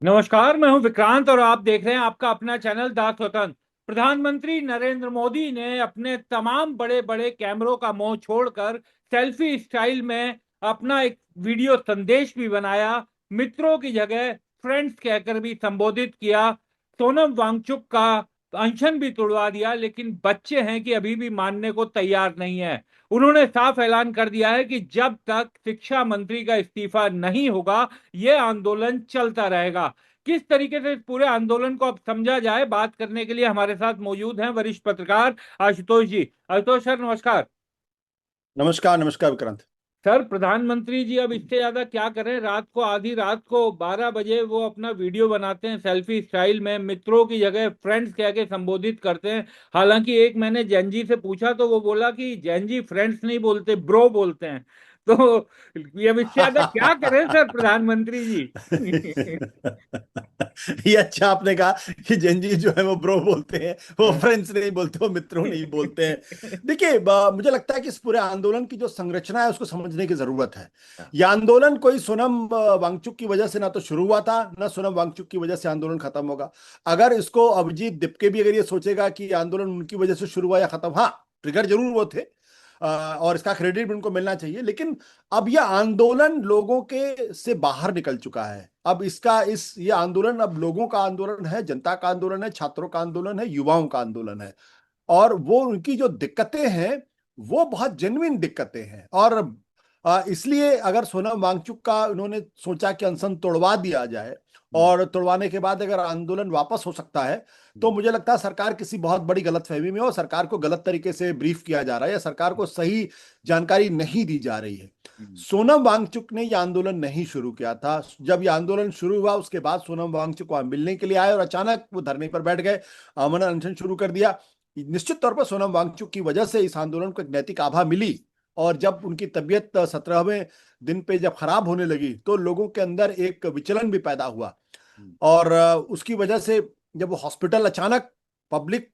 नमस्कार, मैं हूं विक्रांत और आप देख रहे हैं आपका अपना चैनल द स्वतंत्र। प्रधानमंत्री नरेंद्र मोदी ने अपने तमाम बड़े बड़े कैमरों का मोह छोड़कर सेल्फी स्टाइल में अपना एक वीडियो संदेश भी बनाया। मित्रों की जगह फ्रेंड्स कहकर भी संबोधित किया। सोनम वांगचुक का अनशन भी तोड़वा दिया, लेकिन बच्चे हैं कि अभी भी मानने को तैयार नहीं है। उन्होंने साफ ऐलान कर दिया है कि जब तक शिक्षा मंत्री का इस्तीफा नहीं होगा यह आंदोलन चलता रहेगा। किस तरीके से इस पूरे आंदोलन को अब समझा जाए, बात करने के लिए हमारे साथ मौजूद हैं वरिष्ठ पत्रकार आशुतोष जी। आशुतोष सर, नमस्कार। नमस्कार नमस्कार विक्रांत। सर, प्रधानमंत्री जी अब इससे ज्यादा क्या करें। रात को, आधी रात को 12 बजे वो अपना वीडियो बनाते हैं सेल्फी स्टाइल में, मित्रों की जगह फ्रेंड्स कह के संबोधित करते हैं। हालांकि एक मैंने जैन जी से पूछा तो वो बोला कि जैन जी फ्रेंड्स नहीं बोलते, ब्रो बोलते हैं। तो ये अब इससे ज्यादा क्या करें सर प्रधानमंत्री जी। ये अच्छा आपने कहा कि जैन जी जो है वो ब्रो बोलते हैं, वो हाँ। फ्रेंड्स नहीं बोलते, वो मित्रों नहीं बोलते हैं। देखिए, मुझे लगता है कि इस पूरे आंदोलन की जो संरचना है उसको समझने की जरूरत है। यह आंदोलन कोई सोनम वांगचुक की वजह से ना तो शुरू हुआ था, ना सोनम वांगचुक की वजह से आंदोलन खत्म होगा। अगर इसको अभिजीत दिपके भी अगर ये सोचेगा कि ये आंदोलन उनकी वजह से शुरू हुआ या खत्म, हाँ, ट्रिगर जरूर वो थे। और इसका क्रेडिट भी उनको मिलना चाहिए, लेकिन अब यह आंदोलन लोगों के से बाहर निकल चुका है। अब इसका इस ये आंदोलन अब लोगों का आंदोलन है, जनता का आंदोलन है, छात्रों का आंदोलन है, युवाओं का आंदोलन है। और वो उनकी जो दिक्कतें हैं वो बहुत जेन्युइन दिक्कतें हैं। और इसलिए अगर सोनम वांगचुक का उन्होंने सोचा कि अनशन तोड़वा दिया जाए और तोड़वाने के बाद अगर आंदोलन वापस हो सकता है, तो मुझे लगता है सरकार किसी बहुत बड़ी गलतफहमी में हो, सरकार को गलत तरीके से ब्रीफ किया जा रहा है या सरकार को सही जानकारी नहीं दी जा रही है। सोनम वांगचुक ने यह आंदोलन नहीं शुरू किया था। जब यह आंदोलन शुरू हुआ उसके बाद सोनम वांगचुक को मिलने के लिए आए और अचानक वो धरने पर बैठ गए, अमन अनशन शुरू कर दिया। निश्चित तौर पर सोनम वांगचुक की वजह से इस आंदोलन को एक नैतिक आभा मिली। और जब उनकी तबीयत 17वें दिन पे जब खराब होने लगी तो लोगों के अंदर एक विचलन भी पैदा हुआ। और उसकी वजह से जब वो हॉस्पिटल अचानक पब्लिक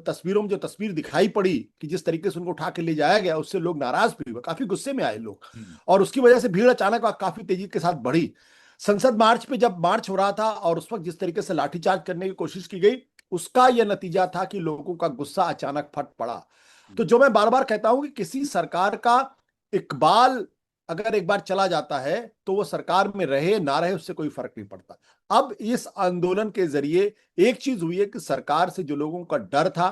तस्वीरों में जो तस्वीर दिखाई पड़ी कि जिस तरीके से उनको उठा के ले जाया गया, उससे लोग नाराज भी हुए, काफी गुस्से में आए लोग। और उसकी वजह से भीड़ अचानक काफी तेजी के साथ बढ़ी। संसद मार्च पे जब मार्च हो रहा था और उस वक्त जिस तरीके से लाठीचार्ज करने की कोशिश की गई, उसका यह नतीजा था कि लोगों का गुस्सा अचानक फट पड़ा। तो जो मैं बार बार कहता हूं कि किसी सरकार का इकबाल अगर एक बार चला जाता है तो वो सरकार में रहे ना रहे उससे कोई फर्क नहीं पड़ता। अब इस आंदोलन के जरिए एक चीज हुई है कि सरकार से जो लोगों का डर था,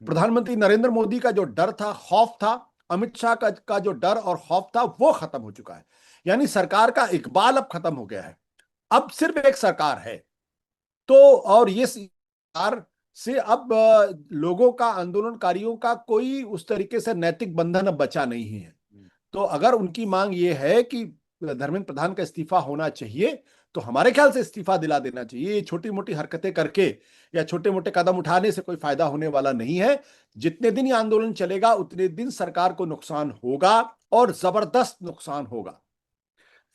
प्रधानमंत्री नरेंद्र मोदी का जो डर था, खौफ था, अमित शाह का जो डर और खौफ था, वो खत्म हो चुका है। यानी सरकार का इकबाल अब खत्म हो गया है। अब सिर्फ एक सरकार है। तो और ये सरकार से अब लोगों का, आंदोलनकारियों का कोई उस तरीके से नैतिक बंधन अब बचा नहीं है। तो अगर उनकी मांग ये है कि धर्मेंद्र प्रधान का इस्तीफा होना चाहिए, तो हमारे ख्याल से इस्तीफा दिला देना चाहिए। ये छोटी मोटी हरकतें करके या छोटे मोटे कदम उठाने से कोई फायदा होने वाला नहीं है। जितने दिन ये आंदोलन चलेगा उतने दिन सरकार को नुकसान होगा, और जबरदस्त नुकसान होगा।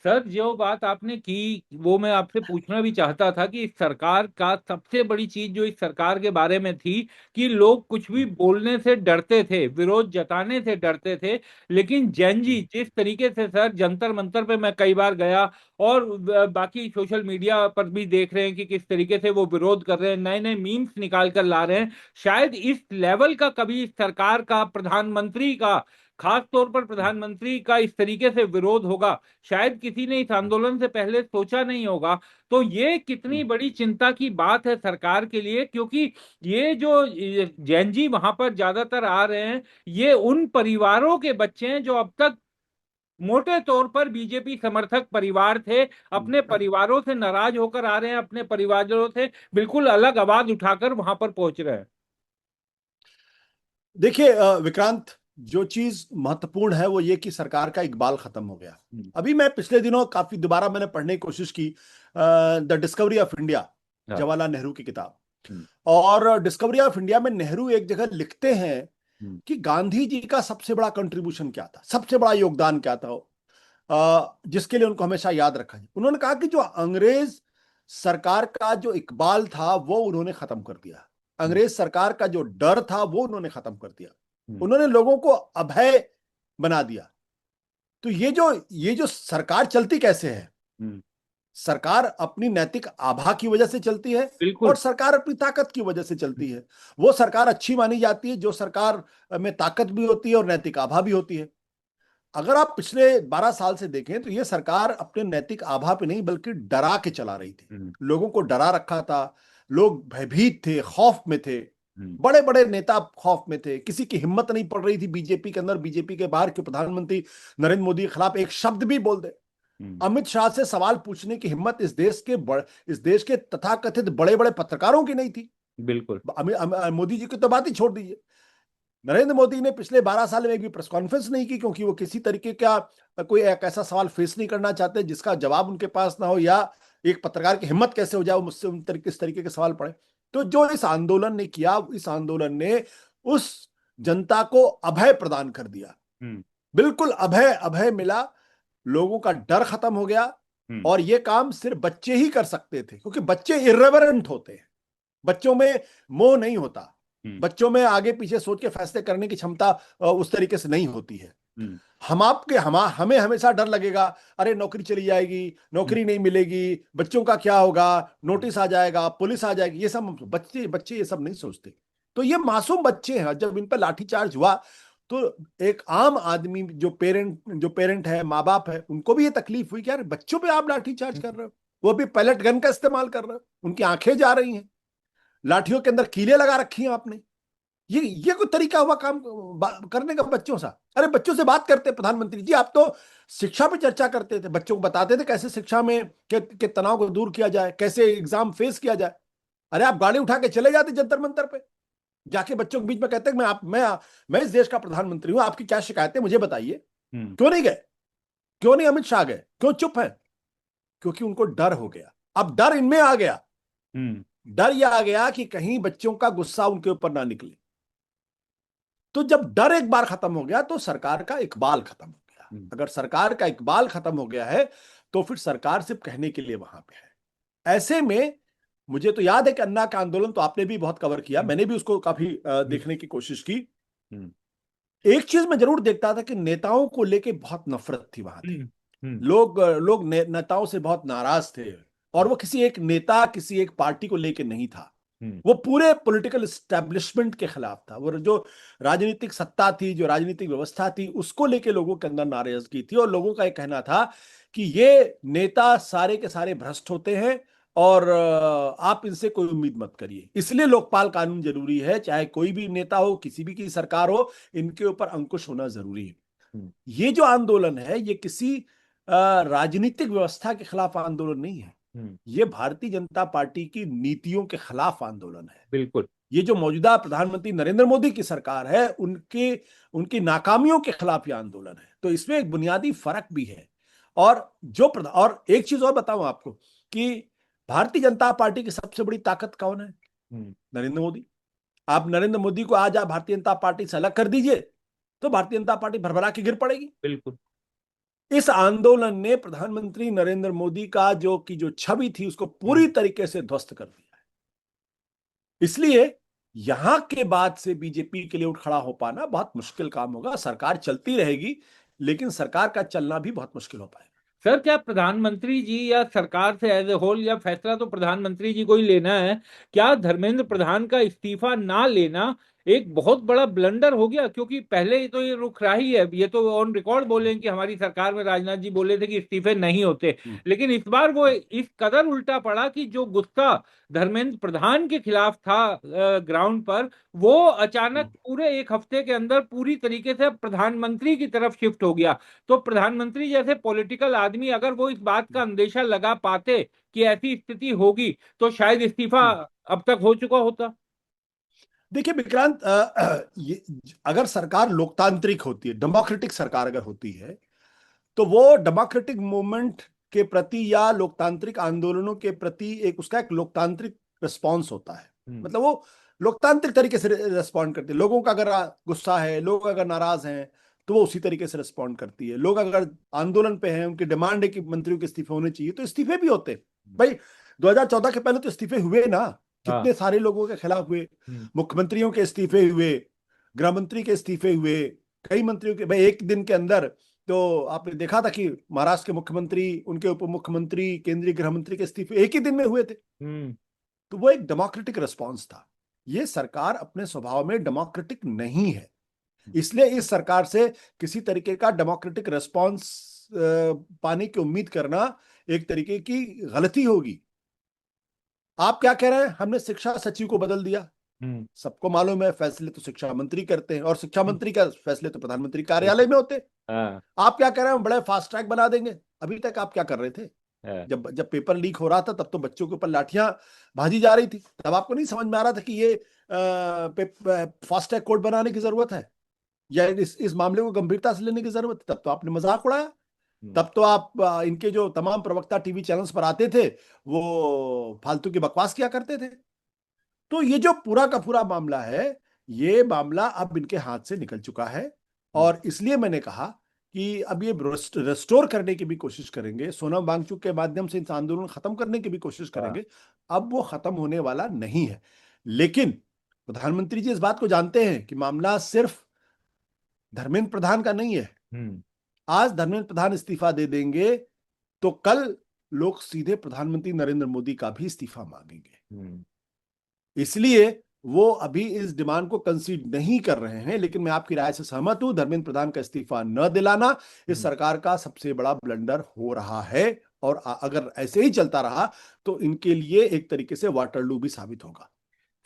सर, जो बात आपने की वो मैं आपसे पूछना भी चाहता था कि इस सरकार का सबसे बड़ी चीज जो इस सरकार के बारे में थी कि लोग कुछ भी बोलने से डरते थे, विरोध जताने से डरते थे। लेकिन जैन जी जिस तरीके से, सर, जंतर मंतर पे मैं कई बार गया और बाकी सोशल मीडिया पर भी देख रहे हैं कि किस तरीके से वो विरोध कर रहे हैं, नए नए मीम्स निकाल कर ला रहे हैं। शायद इस लेवल का कभी इस सरकार का, प्रधानमंत्री का, खास तौर पर प्रधानमंत्री का इस तरीके से विरोध होगा शायद किसी ने इस आंदोलन से पहले सोचा नहीं होगा। तो ये कितनी बड़ी चिंता की बात है सरकार के लिए, क्योंकि ये जैन जी वहां पर ज्यादातर आ रहे हैं, ये उन परिवारों के बच्चे हैं जो अब तक मोटे तौर पर बीजेपी समर्थक परिवार थे, अपने परिवारों से नाराज होकर आ रहे हैं, अपने परिवारों से बिल्कुल अलग आवाज उठाकर वहां पर पहुंच रहे हैं। देखिए विक्रांत, जो चीज महत्वपूर्ण है वो ये कि सरकार का इकबाल खत्म हो गया। अभी मैं पिछले दिनों काफी दोबारा मैंने पढ़ने की कोशिश की द डिस्कवरी ऑफ इंडिया, हाँ। जवाहरलाल नेहरू की किताब। हम्म। और डिस्कवरी ऑफ इंडिया में नेहरू एक जगह लिखते हैं हम्म। कि गांधी जी का सबसे बड़ा कंट्रीब्यूशन क्या था, सबसे बड़ा योगदान क्या था, जिसके लिए उनको हमेशा याद रखा जाए। उन्होंने कहा कि जो अंग्रेज सरकार का जो इकबाल था वो उन्होंने खत्म कर दिया। हम्म। अंग्रेज सरकार का जो डर था वो उन्होंने खत्म कर दिया। हम्म। उन्होंने लोगों को अभय बना दिया। तो ये जो सरकार चलती कैसे है, हम्म। सरकार अपनी नैतिक आभा की वजह से चलती है बिल्कुल। और सरकार अपनी ताकत की वजह से चलती है। वो सरकार अच्छी मानी जाती है जो सरकार में ताकत भी होती है और नैतिक आभा भी होती है। अगर आप पिछले 12 साल से देखें तो ये सरकार अपने नैतिक आभा पे नहीं बल्कि डरा के चला रही थी। हम्म। लोगों को डरा रखा था, लोग भयभीत थे, खौफ में थे, हम्म। बड़े बड़े नेता खौफ में थे, किसी की हिम्मत नहीं पड़ रही थी बीजेपी के अंदर, बीजेपी के बाहर, कि प्रधानमंत्री नरेंद्र मोदी के खिलाफ एक शब्द भी बोल दे। हम्म। अमित शाह से सवाल पूछने की हिम्मत इस देश के तथाकथित बड़े बड़े पत्रकारों की नहीं थी। बिल्कुल। मोदी जी की तो बात ही छोड़ दीजिए। नरेंद्र मोदी ने पिछले 12 साल में एक भी प्रेस कॉन्फ्रेंस नहीं की, क्योंकि वो किसी तरीके का कोई एक ऐसा सवाल फेस नहीं करना चाहते जिसका जवाब उनके पास ना हो, या एक पत्रकार की हिम्मत कैसे हो जाए मुझसे इस तरीके के सवाल पड़े। तो जो इस आंदोलन ने किया, इस आंदोलन ने उस जनता को अभय प्रदान कर दिया। हम्म। बिल्कुल अभय अभय मिला, लोगों का डर खत्म हो गया। हम्म। और ये काम सिर्फ बच्चे ही कर सकते थे, क्योंकि बच्चे इर्रेवरेंट होते हैं, बच्चों में मोह नहीं होता, हम्म। बच्चों में आगे पीछे सोच के फैसले करने की क्षमता उस तरीके से नहीं होती है। हम्म। हमें हमेशा डर लगेगा, अरे नौकरी चली जाएगी, हम्म। नौकरी नहीं मिलेगी, बच्चों का क्या होगा, नोटिस आ जाएगा, पुलिस आ जाएगी। ये सब बच्चे बच्चे ये सब नहीं सोचते। तो ये मासूम बच्चे हैं, जब इन पर लाठीचार्ज हुआ तो एक आम आदमी जो पेरेंट है, माँ बाप है, उनको भी ये तकलीफ हुई कि यार बच्चों पे आप लाठीचार्ज कर रहे हो, वो भी पैलेट गन का इस्तेमाल कर रहे हो, उनकी आंखें जा रही हैं, लाठियों के अंदर कीले लगा रखी हैं आपने। ये कोई तरीका हुआ काम करने का बच्चों सा? अरे बच्चों से बात करते प्रधानमंत्री जी, आप तो शिक्षा पे चर्चा करते थे, बच्चों को बताते थे कैसे शिक्षा में के तनाव को दूर किया जाए, कैसे एग्जाम फेस किया जाए। अरे आप गाड़ी उठा के चले जाते जंतर मंतर पे, जाके बच्चों के बीच में कहते मैं इस देश का प्रधानमंत्री हूं, आपकी क्या शिकायत है मुझे बताइए। हम्म। क्यों नहीं गए? क्यों नहीं अमित शाह गए? क्यों चुप है? क्योंकि उनको डर हो गया। अब डर इनमें आ गया, हम्म। डर यह आ गया कि कहीं बच्चों का गुस्सा उनके ऊपर ना निकले। तो जब डर एक बार खत्म हो गया तो सरकार का इकबाल खत्म हो गया। हम्म। अगर सरकार का इकबाल खत्म हो गया है तो फिर सरकार सिर्फ कहने के लिए वहां पे है। ऐसे में मुझे तो याद है कि अन्ना का आंदोलन तो आपने भी बहुत कवर किया, हम्म। मैंने भी उसको काफी हम्म। देखने की कोशिश की। हम्म। एक चीज मैं जरूर देखता था कि नेताओं को लेके बहुत नफरत थी वहां पे। हम्म। हम्म। नेताओं से बहुत नाराज थे, और वो किसी एक नेता, किसी एक पार्टी को लेके नहीं था, हम्म। वो पूरे पॉलिटिकल एस्टेब्लिशमेंट के खिलाफ था। वो जो राजनीतिक सत्ता थी, जो राजनीतिक व्यवस्था थी, उसको लेके लोगों के अंदर नाराजगी थी, और लोगों का एक कहना था कि ये नेता सारे के सारे भ्रष्ट होते हैं और आप इनसे कोई उम्मीद मत करिए, इसलिए लोकपाल कानून जरूरी है, चाहे कोई भी नेता हो, किसी भी की सरकार हो, इनके ऊपर अंकुश होना जरूरी है। हम्म। ये जो आंदोलन है ये किसी राजनीतिक व्यवस्था के खिलाफ आंदोलन नहीं है, हम्म। ये भारतीय जनता पार्टी की नीतियों के खिलाफ आंदोलन है। बिल्कुल। ये जो मौजूदा प्रधानमंत्री नरेंद्र मोदी की सरकार है, उनके उनकी नाकामियों के खिलाफ ये आंदोलन है। तो इसमें एक बुनियादी फर्क भी है। और एक चीज और बताऊं आपको कि भारतीय जनता पार्टी की सबसे बड़ी ताकत कौन है? हम्म। नरेंद्र मोदी। आप नरेंद्र मोदी को आज आप भारतीय जनता पार्टी से अलग कर दीजिए तो भारतीय जनता पार्टी भरभरा के गिर पड़ेगी। बिल्कुल। इस आंदोलन ने प्रधानमंत्री नरेंद्र मोदी का जो छवि थी उसको पूरी हम्म। तरीके से ध्वस्त कर दिया है। इसलिए यहां के बाद से बीजेपी के लिए उठ खड़ा हो पाना बहुत मुश्किल काम होगा। सरकार चलती रहेगी, लेकिन सरकार का चलना भी बहुत मुश्किल हो पाएगा। सर, क्या प्रधानमंत्री जी या सरकार से एज ए होल, या फैसला तो प्रधानमंत्री जी को ही लेना है, क्या धर्मेंद्र प्रधान का इस्तीफा ना लेना एक बहुत बड़ा ब्लंडर हो गया? क्योंकि पहले ही तो ये रुख रही है, ये तो ऑन रिकॉर्ड बोले हैं कि हमारी सरकार में राजनाथ जी बोले थे कि इस्तीफे नहीं होते, हम्म। लेकिन इस बार वो इस कदर उल्टा पड़ा कि जो गुस्सा धर्मेंद्र प्रधान के खिलाफ था ग्राउंड पर, वो अचानक पूरे एक हफ्ते के अंदर पूरी तरीके से प्रधानमंत्री की तरफ शिफ्ट हो गया। तो प्रधानमंत्री जैसे पॉलिटिकल आदमी अगर वो इस बात का अंदेशा लगा पाते कि ऐसी स्थिति होगी, तो शायद इस्तीफा हम्म। अब तक हो चुका होता। देखिए विक्रांत, ये अगर सरकार लोकतांत्रिक होती है, डेमोक्रेटिक सरकार अगर होती है, तो वो डेमोक्रेटिक मूवमेंट के प्रति या लोकतांत्रिक आंदोलनों के प्रति एक उसका एक लोकतांत्रिक रिस्पॉन्स होता है। हम्म। मतलब वो लोकतांत्रिक तरीके से रिस्पॉन्ड करती है। लोगों का अगर गुस्सा है, लोग अगर नाराज हैं, तो वो उसी तरीके से रिस्पॉन्ड करती है। लोग अगर आंदोलन पे हैं, उनकी डिमांड है कि मंत्रियों के इस्तीफे होने चाहिए, तो इस्तीफे भी होते। भाई 2014 के पहले तो इस्तीफे हुए ना, हाँ। कितने सारे लोगों के खिलाफ हुए। हम्म। मुख्यमंत्रियों के इस्तीफे हुए, गृह मंत्री के इस्तीफे हुए, कई मंत्रियों के। भाई एक दिन के अंदर तो आपने देखा था कि महाराष्ट्र के मुख्यमंत्री, उनके उप मुख्यमंत्री, केंद्रीय गृह मंत्री के इस्तीफे एक ही दिन में हुए थे। हम्म। तो वो एक डेमोक्रेटिक रिस्पॉन्स था। ये सरकार अपने स्वभाव में डेमोक्रेटिक नहीं है, इसलिए इस सरकार से किसी तरीके का डेमोक्रेटिक रिस्पॉन्स पाने की उम्मीद करना एक तरीके की गलती होगी। आप क्या कह रहे हैं, हमने शिक्षा सचिव को बदल दिया। हम्म। सबको मालूम है फैसले तो शिक्षा मंत्री करते हैं, और शिक्षा हम्म। मंत्री का फैसले तो प्रधानमंत्री कार्यालय में होते हैं। हाँ। आप क्या कह रहे हैं, हम बड़े फास्ट ट्रैक बना देंगे। अभी तक आप क्या कर रहे थे? हाँ। जब जब पेपर लीक हो रहा था तब तो बच्चों के ऊपर लाठियां भाजी जा रही थी, तब आपको नहीं समझ में आ रहा था कि ये फास्ट ट्रैक कोर्ट बनाने की जरूरत है, या इस मामले को गंभीरता से लेने की जरूरत है। तब तो आपने मजाक उड़ाया। हम्म। तब तो आप इनके जो तमाम प्रवक्ता टीवी चैनल्स पर आते थे वो फालतू की बकवास किया करते थे। तो ये जो पूरा का पूरा मामला है, ये मामला अब इनके हाथ से निकल चुका है। हम्म। और इसलिए मैंने कहा कि अब ये रेस्टोर करने की भी कोशिश करेंगे, सोनम वांगचुक के माध्यम से इस आंदोलन खत्म करने की भी कोशिश हाँ। करेंगे। अब वो खत्म होने वाला नहीं है। लेकिन प्रधानमंत्री जी इस बात को जानते हैं कि मामला सिर्फ धर्मेंद्र प्रधान का नहीं है। हम्म। आज धर्मेंद्र प्रधान इस्तीफा दे देंगे तो कल लोग सीधे प्रधानमंत्री नरेंद्र मोदी का भी इस्तीफा मांगेंगे। हम्म। इसलिए वो अभी इस डिमांड को कंसीड नहीं कर रहे हैं। लेकिन मैं आपकी राय से सहमत हूं, धर्मेंद्र प्रधान का इस्तीफा न दिलाना इस हम्म। सरकार का सबसे बड़ा ब्लंडर हो रहा है। और अगर ऐसे ही चलता रहा तो इनके लिए एक तरीके से वाटरलू भी साबित होगा।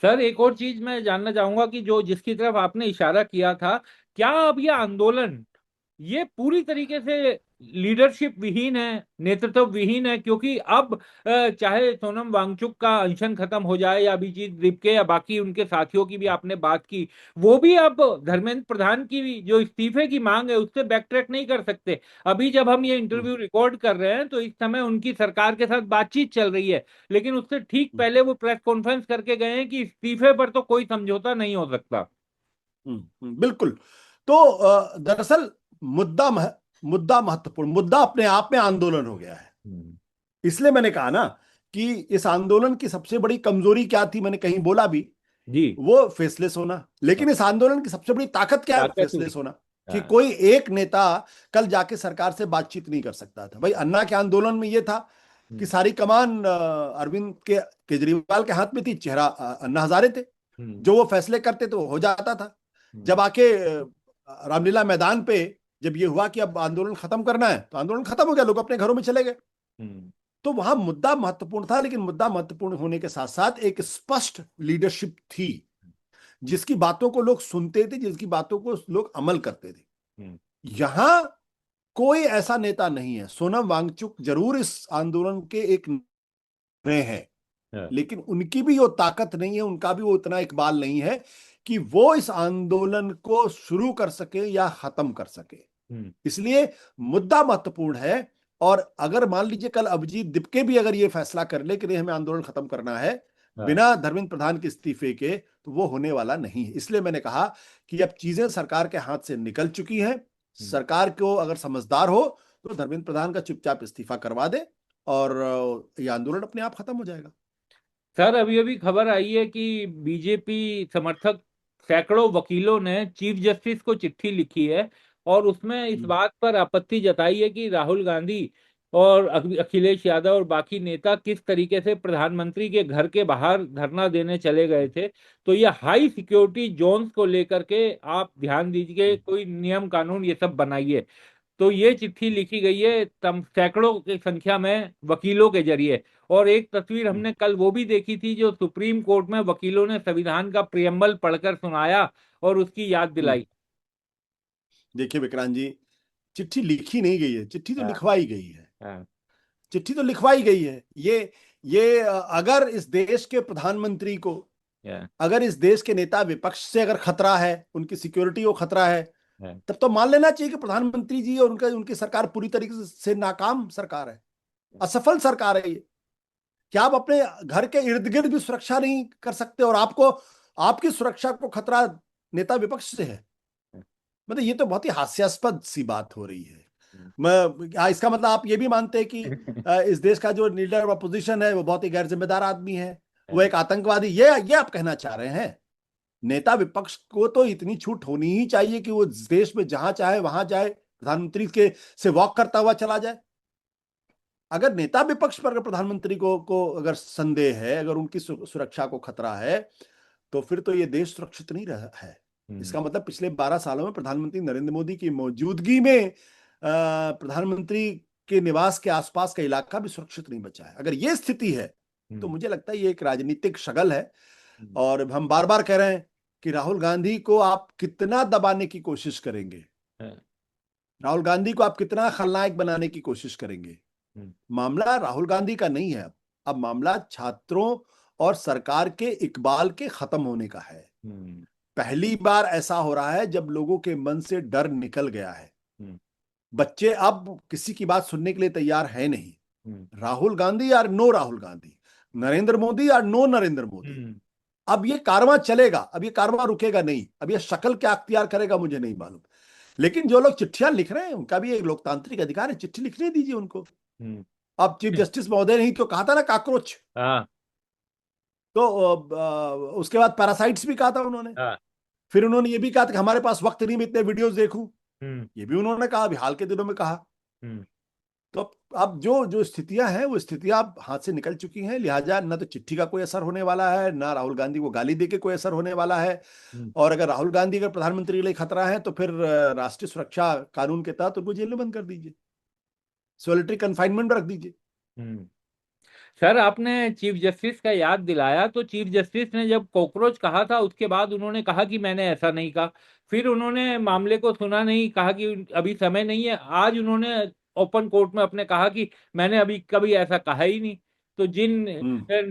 सर, एक और चीज मैं जानना चाहूंगा कि जो जिसकी तरफ आपने इशारा किया था, क्या अब ये आंदोलन ये पूरी तरीके से लीडरशिप विहीन है, नेतृत्व विहीन है? क्योंकि अब चाहे सोनम वांगचुक का अनशन खत्म हो जाए या अभिजीत दिपके या बाकी उनके साथियों की भी आपने बात की, वो भी अब धर्मेंद्र प्रधान की भी जो इस्तीफे की मांग है उससे बैक ट्रैक नहीं कर सकते। अभी जब हम ये हम्म, इंटरव्यू रिकॉर्ड कर रहे हैं तो इस समय उनकी सरकार के साथ बातचीत चल रही है, लेकिन उससे ठीक हम्म, पहले वो प्रेस कॉन्फ्रेंस करके गए हैं कि इस्तीफे पर तो कोई समझौता नहीं हो सकता। बिल्कुल। तो दरअसल मुद्दा मह, मुद्दा महत्वपूर्ण मुद्दा अपने आप में आंदोलन हो गया है। हम्म। इसलिए मैंने कहा ना कि इस आंदोलन की सबसे बड़ी कमजोरी क्या थी, मैंने कहीं बोला भी, जी। वो फेसलेस होना। लेकिन इस आंदोलन की सबसे बड़ी ताकत क्या है? ताकत हुई। फेसलेस होना। कि हाँ। कोई एक नेता कल जाके सरकार से बातचीत नहीं कर सकता था। भाई अन्ना के आंदोलन में ये था कि हम्म। सारी कमान अरविंद के केजरीवाल के हाथ में थी, चेहरा अन्ना हजारे थे। हम्म। जो वो फैसले करते तो हो जाता था। हम्म। जब आके रामलीला मैदान पे जब ये हुआ कि अब आंदोलन खत्म करना है तो आंदोलन खत्म हो गया, लोग अपने घरों में चले गए। हम्म। तो वहां मुद्दा महत्वपूर्ण था, लेकिन मुद्दा महत्वपूर्ण होने के साथ साथ एक स्पष्ट लीडरशिप थी जिसकी बातों को लोग सुनते थे, जिसकी बातों को लोग अमल करते थे। हम्म। यहां कोई ऐसा नेता नहीं है। सोनम वांगचुक जरूर इस आंदोलन के एक रहे हैं, हाँ। लेकिन उनकी भी वो ताकत नहीं है, उनका भी वो इतना इकबाल नहीं है कि वो इस आंदोलन को शुरू कर सके या खत्म कर सके। हम्म। इसलिए मुद्दा महत्वपूर्ण है। और अगर मान लीजिए कल अभिजीत दिपके भी अगर ये फैसला कर ले कि नहीं हमें आंदोलन खत्म करना है हाँ। बिना धर्मेंद्र प्रधान के इस्तीफे के, तो वो होने वाला नहीं है। इसलिए मैंने कहा कि अब चीजें सरकार के हाथ से निकल चुकी हैं। हम्म। सरकार को अगर समझदार हो तो धर्मेंद्र प्रधान का चुपचाप इस्तीफा करवा दे और ये आंदोलन अपने आप खत्म हो जाएगा। सर, अभी अभी खबर आई है कि बीजेपी समर्थक सैकड़ों वकीलों ने चीफ जस्टिस को चिट्ठी लिखी है और उसमें इस हम्म, बात पर आपत्ति जताई है कि राहुल गांधी और अखिलेश यादव और बाकी नेता किस तरीके से प्रधानमंत्री के घर के बाहर धरना देने चले गए थे। तो ये हाई सिक्योरिटी जोन्स को लेकर के आप ध्यान दीजिए, हम्म, कोई नियम कानून ये सब बनाइए। तो ये चिट्ठी लिखी गई है तम सैकड़ों की संख्या में वकीलों के जरिए। और एक तस्वीर हम्म, हमने कल वो भी देखी थी जो सुप्रीम कोर्ट में वकीलों ने संविधान का प्रियम्बल पढ़कर सुनाया और उसकी याद हम्म। दिलाई। देखिए विक्रांत जी, चिट्ठी लिखी नहीं गई है, चिट्ठी तो हाँ। लिखवाई गई है। हाँ। चिट्ठी तो लिखवाई गई है। ये अगर इस देश के प्रधानमंत्री को, हाँ। अगर इस देश के नेता विपक्ष से अगर खतरा है, उनकी सिक्योरिटी को खतरा है, हाँ। तब तो मान लेना चाहिए कि प्रधानमंत्री जी और उनका उनकी सरकार पूरी तरीके से नाकाम सरकार है, असफल सरकार है ये। क्या आप अपने घर के इर्द गिर्द भी सुरक्षा नहीं कर सकते, और आपको आपकी सुरक्षा को खतरा नेता विपक्ष से है? मतलब ये तो बहुत ही हास्यास्पद सी बात हो रही है। इसका मतलब आप ये भी मानते हैं कि इस देश का जो लीडर अपोजिशन है वो बहुत ही गैर जिम्मेदार आदमी है, वो एक आतंकवादी, ये आप कहना चाह रहे हैं? नेता विपक्ष को तो इतनी छूट होनी ही चाहिए कि वो इस देश में जहां चाहे वहां जाए, प्रधानमंत्री के से वॉक करता हुआ चला जाए। अगर नेता विपक्ष पर अगर प्रधानमंत्री को अगर संदेह है, अगर उनकी सुरक्षा को खतरा है, तो फिर तो ये देश सुरक्षित नहीं रहा है। इसका मतलब पिछले 12 सालों में प्रधानमंत्री नरेंद्र मोदी की मौजूदगी में प्रधानमंत्री के निवास के आसपास का इलाका भी सुरक्षित नहीं बचा है। अगर ये स्थिति है तो मुझे लगता है ये एक राजनीतिक शगल है। और हम बार बार कह रहे हैं कि राहुल गांधी को आप कितना दबाने की कोशिश करेंगे, राहुल गांधी को आप कितना खलनायक बनाने की कोशिश करेंगे, मामला राहुल गांधी का नहीं है। अब मामला छात्रों और सरकार के इकबाल के खत्म होने का है। पहली बार ऐसा हो रहा है जब लोगों के मन से डर निकल गया है। बच्चे अब किसी की बात सुनने के लिए तैयार है नहीं। राहुल गांधी या नो राहुल गांधी, नरेंद्र मोदी या नो नरेंद्र मोदी। अब ये कारवां चलेगा, अब ये कारवां रुकेगा नहीं। अब ये शक्ल क्या अख्तियार करेगा मुझे नहीं मालूम, लेकिन जो लोग चिट्ठियां लिख रहे हैं उनका भी एक लोकतांत्रिक अधिकार है, चिट्ठी लिखने दीजिए उनको। अब चीफ जस्टिस महोदय ने ही तो कहा था ना कॉकरोच, तो उसके बाद पैरासाइट्स भी कहा था उन्होंने। फिर उन्होंने ये भी कहा था कि हमारे पास वक्त नहीं, मैं इतने वीडियोस देखूं, ये भी उन्होंने कहा, अभी हाल के दिनों में कहा। तो अब जो जो स्थितियां हैं वो स्थितियां अब हाथ से निकल चुकी हैं, लिहाजा ना तो चिट्ठी का कोई असर होने वाला है, ना राहुल गांधी को गाली देके कोई असर होने वाला है। और अगर राहुल गांधी अगर प्रधानमंत्री के लिए खतरा है तो फिर राष्ट्रीय सुरक्षा कानून के तहत उनको जेल में बंद कर दीजिए, सोलिटरी कंफाइनमेंट में रख दीजिए। सर, आपने चीफ जस्टिस का याद दिलाया, तो चीफ जस्टिस ने जब कॉकरोच कहा था उसके बाद उन्होंने कहा कि मैंने ऐसा नहीं कहा। फिर उन्होंने मामले को सुना नहीं, कहा कि अभी समय नहीं है। आज उन्होंने ओपन कोर्ट में अपने कहा कि मैंने अभी कभी ऐसा कहा ही नहीं। तो जिन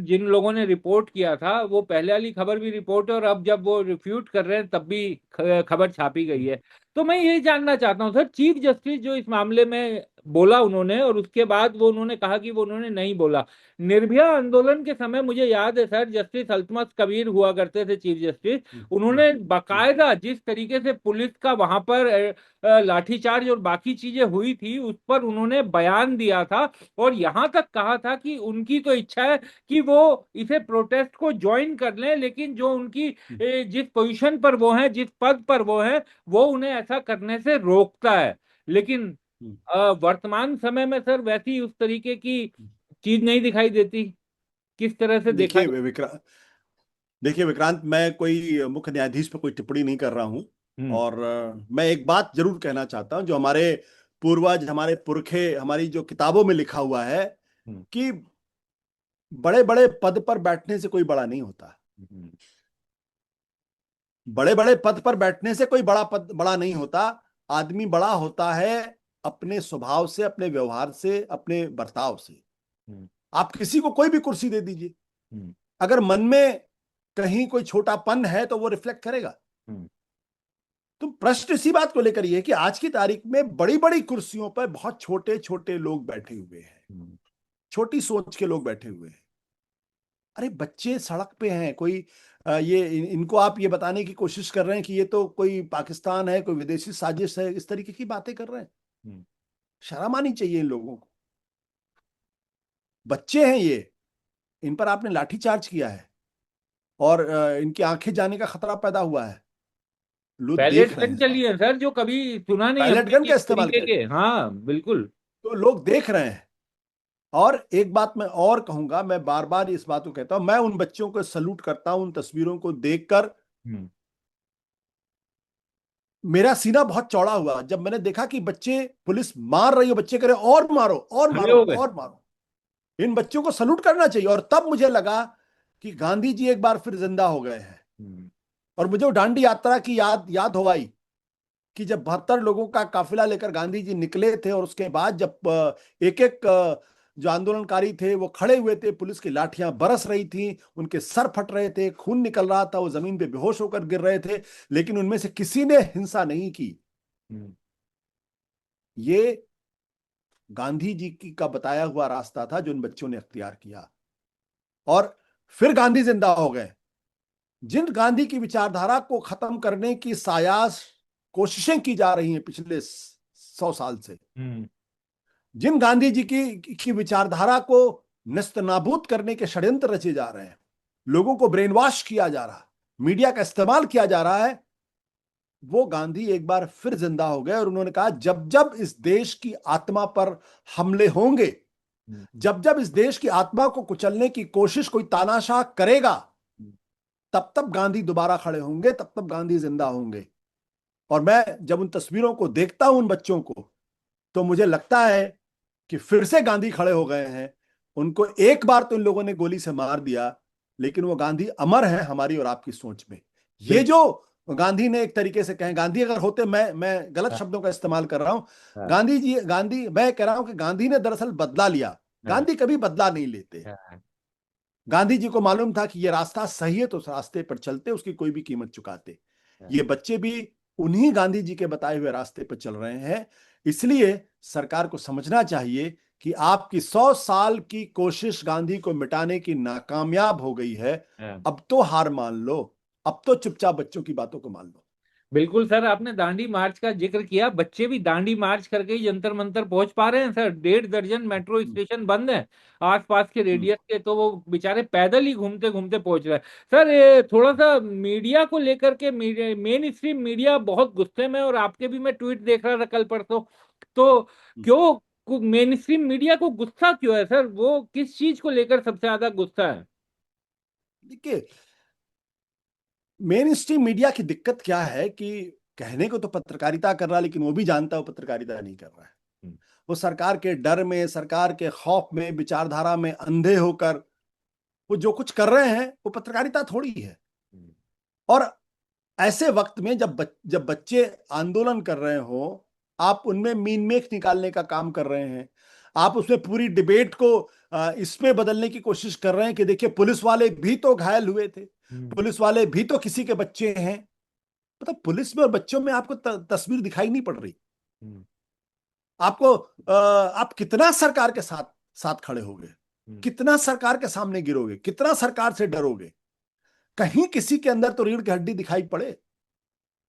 जिन लोगों ने रिपोर्ट किया था वो पहले वाली खबर भी रिपोर्ट है, और अब जब वो रिफ्यूट कर रहे हैं तब भी खबर छापी गई है। तो मैं ये जानना चाहता हूँ सर, चीफ जस्टिस जो इस मामले में बोला उन्होंने, और उसके बाद वो उन्होंने कहा कि वो उन्होंने नहीं बोला। निर्भया आंदोलन के समय मुझे याद है सर, जस्टिस अल्तमस कबीर हुआ करते थे चीफ जस्टिस, उन्होंने बाकायदा जिस तरीके से पुलिस का वहां पर लाठीचार्ज और बाकी चीजें हुई थी उस पर उन्होंने बयान दिया था, और यहां तक कहा था कि उनकी तो इच्छा है कि वो इसे प्रोटेस्ट को ज्वाइन कर लें, लेकिन जो उनकी जिस पोजीशन पर वो हैं, जिस पद पर वो हैं, वो उन्हें ऐसा करने से रोकता है। लेकिन वर्तमान समय में सर वैसी उस तरीके की चीज नहीं दिखाई देती। किस तरह से देखा? देखिए विक्रांत, मैं कोई मुख्य न्यायाधीश पर कोई टिप्पणी नहीं कर रहा हूं। और मैं एक बात जरूर कहना चाहता हूं, जो हमारे पूर्वज, हमारे पुरखे, हमारी जो किताबों में लिखा हुआ है कि बड़े बड़े पद पर बैठने से कोई बड़ा नहीं होता। बड़े बड़े पद पर बैठने से कोई बड़ा पद बड़ा नहीं होता। आदमी बड़ा होता है अपने स्वभाव से, अपने व्यवहार से, अपने बर्ताव से। आप किसी को कोई भी कुर्सी दे दीजिए, अगर मन में कहीं कोई छोटापन है तो वो रिफ्लेक्ट करेगा। तो प्रश्न इसी बात को लेकर ये कि आज की तारीख में बड़ी बड़ी कुर्सियों पर बहुत छोटे छोटे लोग बैठे हुए हैं, छोटी सोच के लोग बैठे हुए हैं। अरे बच्चे सड़क पे हैं, कोई ये इनको आप ये बताने की कोशिश कर रहे हैं कि ये तो कोई पाकिस्तान है, कोई विदेशी साजिश है, इस तरीके की बातें कर रहे हैं। शर्म आनी चाहिए इन लोगों को। बच्चे हैं ये, इन पर आपने लाठीचार्ज किया है और इनकी आंखें जाने का खतरा पैदा हुआ है। लोग पैलेट देख रहे गन हैं इस चली बात है सर, जो कभी सुना को। नहीं पायलट हमने गन कि का इस इस्तेमाल तरीके किया के। हाँ बिल्कुल। तो लोग देख रहे हैं। और एक बात मैं और कहूंगा, मैं बार बार इस बात को कहता हूं, मैं उन बच्चों को सल्यूट करता हूं। उन तस्वीरों को देखकर मेरा सीना बहुत चौड़ा हुआ जब मैंने देखा कि बच्चे, पुलिस मार रही हो, बच्चे कह रहे और मारो और खड़े मारो हो गए। और मारो। इन बच्चों को सल्यूट करना चाहिए। और तब मुझे लगा कि गांधी जी एक बार फिर जिंदा हो गए हैं। और मुझे वो दांडी यात्रा की याद हो आई कि जब 72 लोगों का काफिला लेकर गांधी जी निकले थे, और उसके बाद जब एक एक जो आंदोलनकारी थे वो खड़े हुए थे, पुलिस की लाठियां बरस रही थी, उनके सर फट रहे थे, खून निकल रहा था, वो जमीन पे बेहोश होकर गिर रहे थे, लेकिन उनमें से किसी ने हिंसा नहीं की। ये गांधी जी की का बताया हुआ रास्ता था जो इन बच्चों ने अख्तियार किया। और फिर गांधी जिंदा हो गए। जिन गांधी की विचारधारा को खत्म करने की सायास कोशिशें की जा रही हैं पिछले 100 साल से, जिन गांधी जी की विचारधारा को नस्तनाबूद करने के षड्यंत्र रचे जा रहे हैं, लोगों को ब्रेन वॉश किया जा रहा, मीडिया का इस्तेमाल किया जा रहा है, वो गांधी एक बार फिर जिंदा हो गए और उन्होंने कहा जब जब इस देश की आत्मा पर हमले होंगे, जब जब इस देश की आत्मा को कुचलने की कोशिश कोई तानाशाह करेगा, तब तब गांधी दोबारा खड़े होंगे, तब तब गांधी जिंदा होंगे। और मैं जब उन तस्वीरों को देखता हूं, उन बच्चों को, तो मुझे लगता है कि फिर से गांधी खड़े हो गए हैं। उनको एक बार तो इन लोगों ने गोली से मार दिया, लेकिन वो गांधी अमर है हमारी और आपकी सोच में। ये बिल्कुल। जो गांधी ने एक तरीके से कहें, गांधी अगर होते, मैं गलत हाँ, शब्दों का इस्तेमाल कर रहा हूं, हाँ, गांधी जी, गांधी, मैं कह रहा हूं कि गांधी ने दरअसल बदला लिया। हाँ, गांधी कभी बदला नहीं लेते। हाँ, गांधी जी को मालूम था कि ये रास्ता सही है, तो उस रास्ते पर चलते, उसकी कोई भी कीमत चुकाते। हाँ। ये बच्चे भी उन्हीं गांधी जी के बताए हुए रास्ते पर चल रहे हैं। इसलिए सरकार को समझना चाहिए कि आपकी 100 साल की कोशिश गांधी को मिटाने की नाकामयाब हो गई है। हाँ। अब तो हार मान लो, अब तो चुपचाप बच्चों की बातों को मान लो। बिल्कुल सर, आपने दांडी मार्च का जिक्र किया। बच्चे भी दांडी मार्च करके ही जंतर मंतर पहुंच पा रहे हैं सर। 1.5 दर्जन मेट्रो हम्म, स्टेशन बंद हैं आसपास के हम्म, रेडियस के, तो वो बेचारे पैदल ही घूमते घूमते पहुंच रहे हैं। सर, ये थोड़ा सा मीडिया को लेकर के, मेन स्ट्रीम मीडिया बहुत गुस्से में, और आपके भी मैं ट्वीट देख रहा था कल परसों। तो हम्म। क्यों मेन स्ट्रीम मीडिया को गुस्सा क्यों है सर? वो किस चीज को लेकर सबसे ज्यादा गुस्सा है? देखिए, मेन स्ट्रीम मीडिया की दिक्कत क्या है कि कहने को तो पत्रकारिता कर रहा है, लेकिन वो भी जानता है वो पत्रकारिता नहीं कर रहा है। हम्म, वो सरकार के डर में, सरकार के खौफ में, विचारधारा में अंधे होकर वो जो कुछ कर रहे हैं वो पत्रकारिता थोड़ी है। हम्म, और ऐसे वक्त में जब बच्चे आंदोलन कर रहे हो, आप उनमें मीन मेख निकालने का काम कर रहे हैं। आप उसमें पूरी डिबेट को इसमें बदलने की कोशिश कर रहे हैं कि देखिए पुलिस वाले भी तो घायल हुए थे, हम्म, पुलिस वाले भी तो किसी के बच्चे हैं। मतलब पुलिस में और बच्चों में आपको तस्वीर दिखाई नहीं पड़ रही। हम्म, आपको आप कितना सरकार के साथ साथ खड़े होगे, हम्म, कितना सरकार के सामने गिरोगे, कितना सरकार से डरोगे? कहीं किसी के अंदर तो रीढ़ की हड्डी दिखाई पड़े।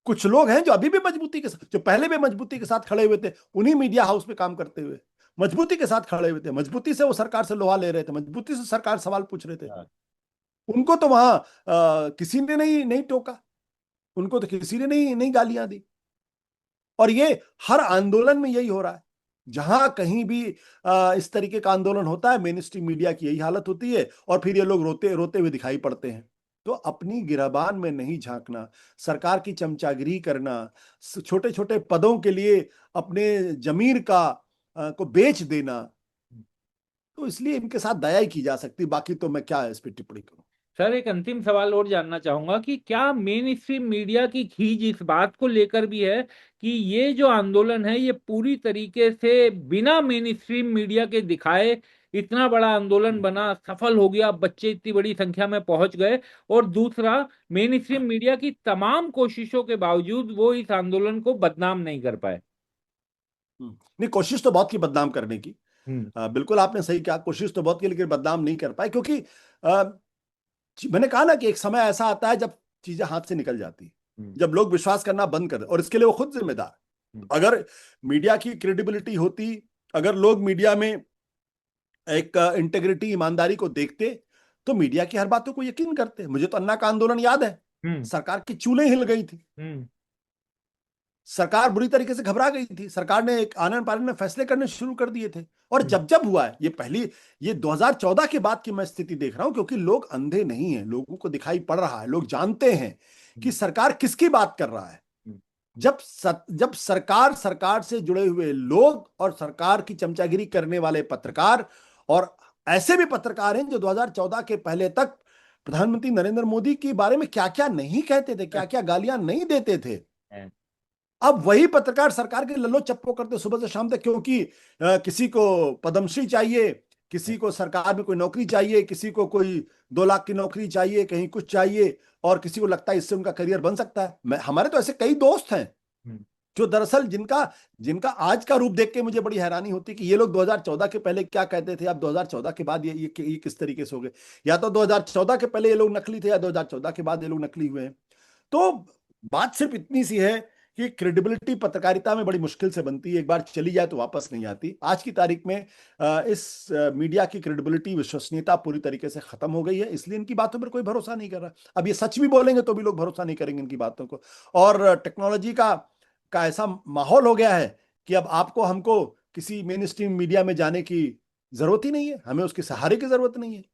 कुछ लोग हैं जो अभी भी मजबूती के साथ, जो पहले भी मजबूती के साथ खड़े हुए थे, उन्हीं मीडिया हाउस में काम करते हुए मजबूती के साथ खड़े हुए थे, मजबूती से वो सरकार से लोहा ले रहे थे, मजबूती से सरकार सवाल पूछ रहे थे। हाँ। उनको तो वहां किसी ने नहीं नहीं टोका, उनको तो किसी ने नहीं नहीं गालियां दी। और ये हर आंदोलन में यही हो रहा है। जहां कहीं भी इस तरीके का आंदोलन होता है, मेन स्ट्रीम मीडिया की यही हालत होती है, और फिर ये लोग रोते रोते हुए दिखाई पड़ते हैं। तो अपनी गिराबान में नहीं झांकना, सरकार की चमचागिरी करना, छोटे छोटे पदों के लिए अपने जमीर का को बेच देना, तो इसलिए इनके साथ दया ही की जा सकती। बाकी तो मैं क्या इस पर टिप्पणी करूं। सर, एक अंतिम सवाल और जानना चाहूंगा कि क्या मेन स्ट्रीम मीडिया की खींच इस बात को लेकर भी है कि ये जो आंदोलन है ये पूरी तरीके से बिना मेन स्ट्रीम मीडिया के दिखाए इतना बड़ा आंदोलन बना, सफल हो गया, बच्चे इतनी बड़ी संख्या में पहुंच गए, और दूसरा, मेन स्ट्रीम मीडिया की तमाम कोशिशों के बावजूद वो इस आंदोलन को बदनाम नहीं कर पाए? नहीं, कोशिश तो बहुत की बदनाम करने की। हम्म, बिल्कुल आपने सही कहा, कोशिश तो बहुत की, लेकिन बदनाम नहीं कर पाए, क्योंकि अ, मैंने कहा ना कि एक समय ऐसा आता है जब चीजें हाथ से निकल जाती हैं, हम्म, जब लोग विश्वास करना बंद कर दें, और इसके लिए वो खुद जिम्मेदार। हम्म, अगर मीडिया की क्रेडिबिलिटी होती, अगर लोग मीडिया में एक इंटेग्रिटी, ईमानदारी को देखते, तो मीडिया की हर बातों को यकीन करते। मुझे तो अन्ना का आंदोलन याद है, हम्म, सरकार की चूलें हिल गई थी, हम्म, सरकार बुरी तरीके से घबरा गई थी, सरकार ने एक आनन फानन में फैसले करने शुरू कर दिए थे। और हम्म, जब जब हुआ है, ये 2014 के बाद की मैं स्थिति देख रहा हूं, क्योंकि लोग अंधे नहीं हैं, लोगों को दिखाई पड़ रहा है, लोग जानते हैं कि हम्म, सरकार किसकी बात कर रहा है। हम्म, जब सरकार से जुड़े हुए लोग और सरकार की चमचागिरी करने वाले पत्रकार, और ऐसे भी पत्रकार हैं जो 2014 के पहले तक प्रधानमंत्री नरेंद्र मोदी के बारे में क्या क्या नहीं कहते थे, क्या क्या गालियां नहीं देते थे, हम्म, अब वही पत्रकार सरकार के लल्लो चप्पो करते सुबह से शाम तक, क्योंकि किसी को पद्मश्री चाहिए, किसी को सरकार में कोई नौकरी चाहिए, किसी को कोई 2 लाख की नौकरी चाहिए, कहीं कुछ चाहिए, और किसी को लगता है इससे उनका करियर बन सकता है। हमारे तो ऐसे कई दोस्त हैं हम्म, जो दरअसल जिनका जिनका आज का रूप देख के मुझे बड़ी हैरानी होती है कि ये लोग 2014 के पहले क्या कहते थे, अब 2014 के बाद ये किस तरीके से हो गए। या तो 2014 के पहले ये लोग नकली थे, या 2014 के बाद ये लोग नकली हुए हैं। तो बात सिर्फ इतनी सी है कि क्रेडिबिलिटी पत्रकारिता में बड़ी मुश्किल से बनती है, एक बार चली जाए तो वापस नहीं आती। आज की तारीख में इस मीडिया की क्रेडिबिलिटी, विश्वसनीयता पूरी तरीके से खत्म हो गई है, इसलिए इनकी बातों पर कोई भरोसा नहीं कर रहा। अब ये सच भी बोलेंगे तो भी लोग भरोसा नहीं करेंगे इनकी बातों को। और टेक्नोलॉजी का ऐसा माहौल हो गया है कि अब आपको हमको किसी मेन स्ट्रीम मीडिया में जाने की जरूरत ही नहीं है, हमें उसके सहारे की जरूरत नहीं है।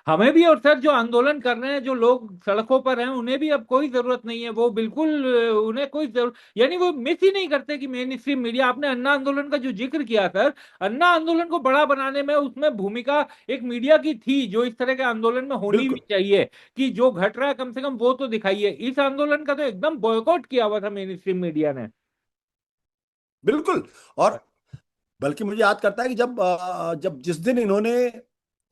हमें भी, और सर जो आंदोलन कर रहे हैं, जो लोग सड़कों पर हैं, उन्हें भी अब कोई जरूरत नहीं है। वो बिल्कुल उन्हें कोई जरूरत, यानी वो मिस ही नहीं करते कि मेन स्ट्रीम मीडिया। आपने अन्ना आंदोलन का जो जिक्र किया सर, अन्ना आंदोलन को बड़ा बनाने में उसमें भूमिका एक मीडिया की थी, जो इस तरह के आंदोलन में होनी भी बिल्कुल चाहिए, कि जो घट रहा है कम से कम वो तो दिखाइए। इस आंदोलन का तो एकदम बॉयकॉट किया हुआ था मेन स्ट्रीम मीडिया ने। बिल्कुल। और बल्कि मुझे याद करता है कि जब जिस दिन इन्होंने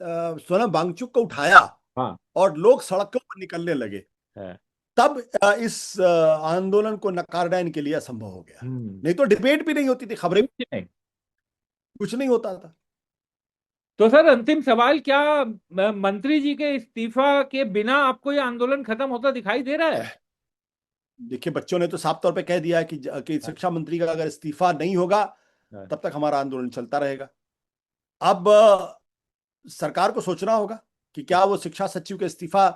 सोनम वांगचुक को उठाया हाँ और लोग सड़कों पर निकलने लगे, है। तब इस आंदोलन को नकारना इनके लिए असंभव हो गया। हम्म। नहीं तो डिबेट भी नहीं होती थी, खबरें, कुछ नहीं। कुछ नहीं होता था। तो सर अंतिम सवाल, क्या मंत्री जी के इस्तीफा के बिना आपको ये आंदोलन खत्म होता दिखाई दे रहा है? देखिए, बच्चों ने तो साफ तौर पे कह दिया है कि हाँ, शिक्षा मंत्री का अगर इस्तीफा नहीं होगा हाँ। तब तक हमारा आंदोलन चलता रहेगा। अब सरकार को सोचना होगा कि क्या वो शिक्षा सचिव का इस्तीफा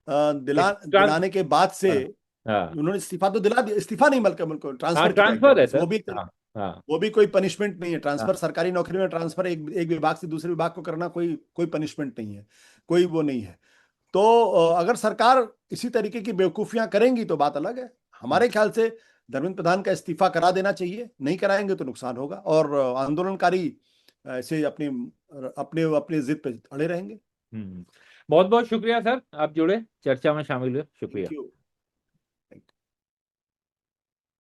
ट्रांस दिलाने के बाद से, हाँ, हाँ। उन्होंने इस्तीफा तो दिला दिया, इस्तीफा नहीं बल्कि उनको हाँ, ट्रांसफर किया गया, ट्रांसफर है बस सर। वो भी हाँ, हाँ, वो भी कोई पनिशमेंट नहीं है। ट्रांसफर, हाँ। सरकारी नौकरी में ट्रांसफर एक एक विभाग से दूसरे विभाग को करना कोई कोई पनिशमेंट नहीं है, कोई वो नहीं है। तो अगर सरकार इसी तरीके की बेवकूफियां करेंगी तो बात अलग है। हम्म, हमारे ख्याल से धर्मेंद्र प्रधान का इस्तीफा करा देना चाहिए, नहीं कराएंगे तो नुकसान होगा, और आंदोलनकारी ऐसे अपनी अपने अपने जिद पे अड़े रहेंगे। बहुत बहुत शुक्रिया सर, आप जुड़े, चर्चा में शामिल हुए, थैंक शुक्रिया। यू।